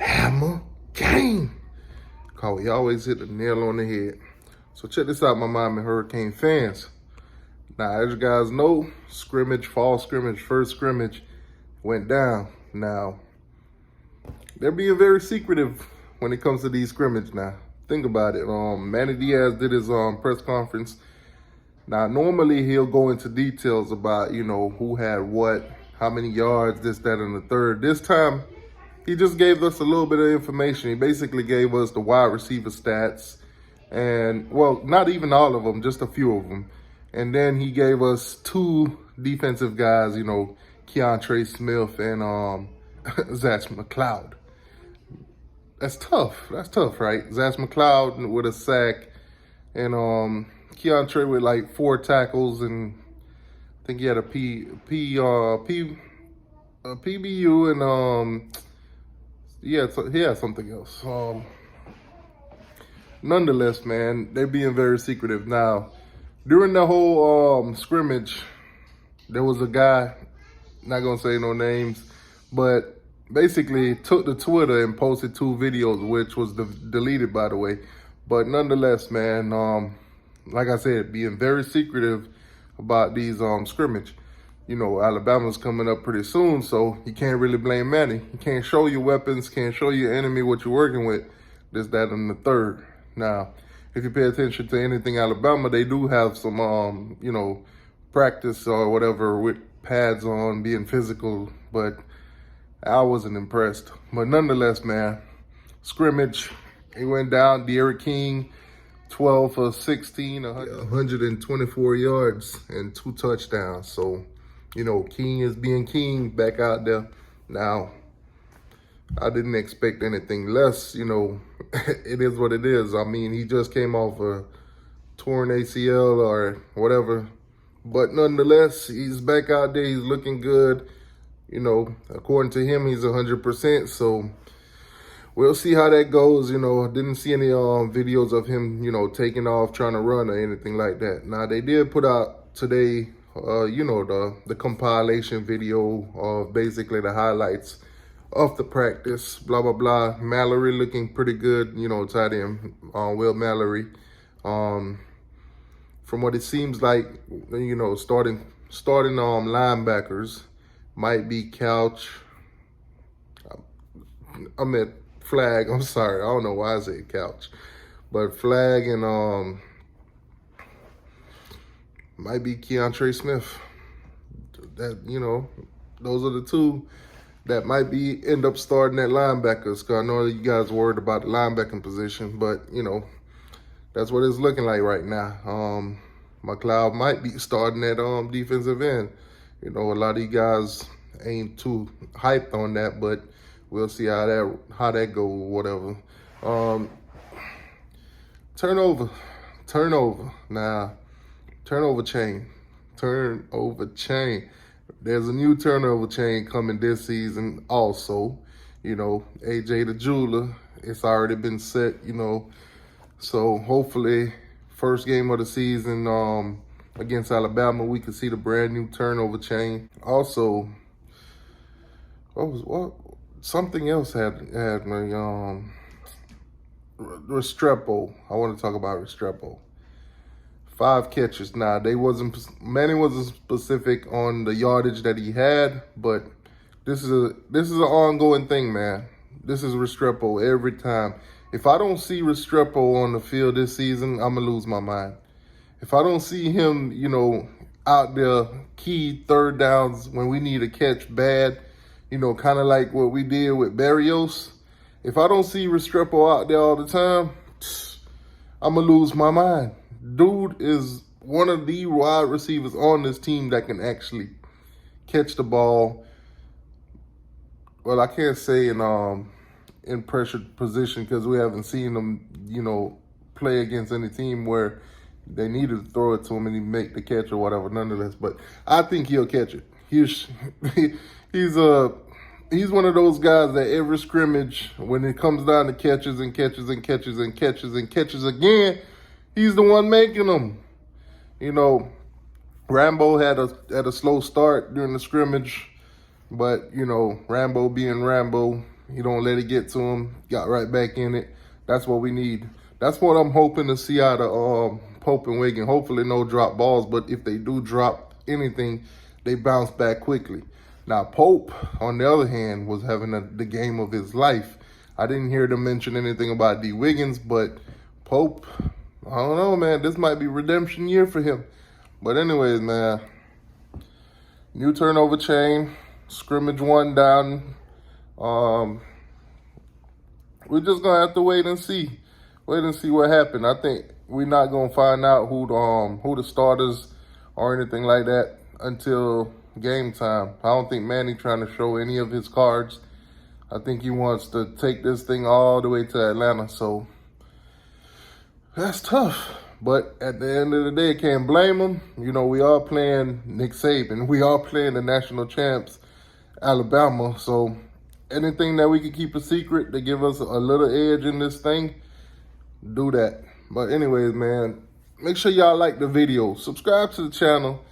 Hammer game. Cause we always hit the nail on the head. So check this out, my Miami Hurricane fans. Now, as you guys know, scrimmage, fall scrimmage, first scrimmage went down. Now, they're being very secretive when it comes to these scrimmage now. Think about it. Manny Diaz did his press conference. Now, normally he'll go into details about, who had what, how many yards, this, that, and the third. This time, he just gave us a little bit of information. He basically gave us the wide receiver stats. And, well, not even all of them, just a few of them. And then he gave us two defensive guys, Keontre Smith and Zach McCloud. That's tough. That's tough, right? Zach McCloud with a sack and Keontre with like 4 tackles, and I think he had a PBU and he had something else. Nonetheless, man, they're being very secretive. Now, during the whole scrimmage, there was a guy, not gonna say no names, but basically took to Twitter and posted 2 videos, which was deleted, by the way. But nonetheless, man, like I said, being very secretive about these scrimmage. Alabama's coming up pretty soon, so you can't really blame Manny. You can't show your weapons, can't show your enemy what you're working with, this, that, and the third. Now, if you pay attention to anything Alabama, they do have some, practice or whatever with pads on, being physical, but I wasn't impressed. But nonetheless, man, scrimmage, it went down. Derek King, 12 for 16, 124 yards and 2 touchdowns. So, King is being King back out there. Now, I didn't expect anything less, it is what it is. I mean, he just came off a torn ACL or whatever. But nonetheless, he's back out there. He's looking good. According to him, he's 100%. So we'll see how that goes. I didn't see any videos of him, taking off, trying to run or anything like that. Now, they did put out today, the compilation video of basically the highlights of the practice, blah, blah, blah. Mallory looking pretty good, tight end, Will Mallory. From what it seems like, starting linebackers might be Couch. I meant Flag. I'm sorry. I don't know why I said Couch. But Flag and might be Keontre Smith. That, those are the 2 that might be end up starting at linebackers. Because I know you guys worried about the linebacking position, but, that's what it's looking like right now. McLeod might be starting at defensive end. A lot of you guys ain't too hyped on that, but we'll see how that go, whatever. Turnover. Now, turnover chain. There's a new turnover chain coming this season also. AJ the Jeweler, it's already been set, So hopefully, first game of the season against Alabama, we could see the brand new turnover chain. Also, something else had me, Restrepo. I want to talk about Restrepo. 5 catches. Now, Manny wasn't specific on the yardage that he had, but this is an ongoing thing, man. This is Restrepo every time. If I don't see Restrepo on the field this season, I'm going to lose my mind. If I don't see him, out there key third downs when we need a catch bad, kind of like what we did with Barrios. If I don't see Restrepo out there all the time, I'm going to lose my mind. Dude is one of the wide receivers on this team that can actually catch the ball. Well, I can't say in pressured position because we haven't seen him, play against any team where they needed to throw it to him and he make the catch or whatever, nonetheless. But I think he'll catch it. He's one of those guys that every scrimmage, when it comes down to catches and catches and catches and catches and catches again, he's the one making them. Rambo had a slow start during the scrimmage, but Rambo being Rambo, He don't let it get to him. Got right back in it. That's what we need. That's what I'm hoping to see out of Pope and Wiggins. Hopefully no drop balls, but if they do drop anything, they bounce back quickly. Now, Pope, on the other hand, was having the game of his life. I didn't hear them mention anything about D. Wiggins, but Pope, I don't know, man. This might be redemption year for him. But anyways, man, new turnover chain, scrimmage 1 down. We're just gonna have to wait and see what happened. I think we're not gonna find out who the starters or anything like that until game time. I don't think Manny trying to show any of his cards. I think he wants to take this thing all the way to Atlanta. So that's tough. But at the end of the day, can't blame him. You know, we are playing Nick Saban. We are playing the national champs, Alabama. So anything that we can keep a secret to give us a little edge in this thing, do that. But anyways, man, make sure y'all like the video. Subscribe to the channel.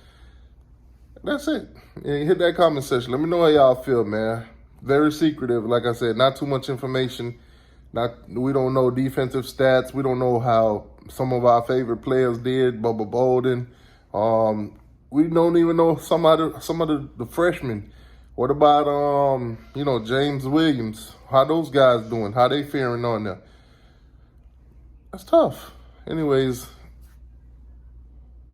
That's it. And hit that comment section. Let me know how y'all feel, man. Very secretive. Like I said, not too much information. We don't know defensive stats. We don't know how some of our favorite players did. Bubba Bolden. We don't even know some of the freshmen. What about James Williams? How those guys doing? How they faring on there? That's tough. Anyways,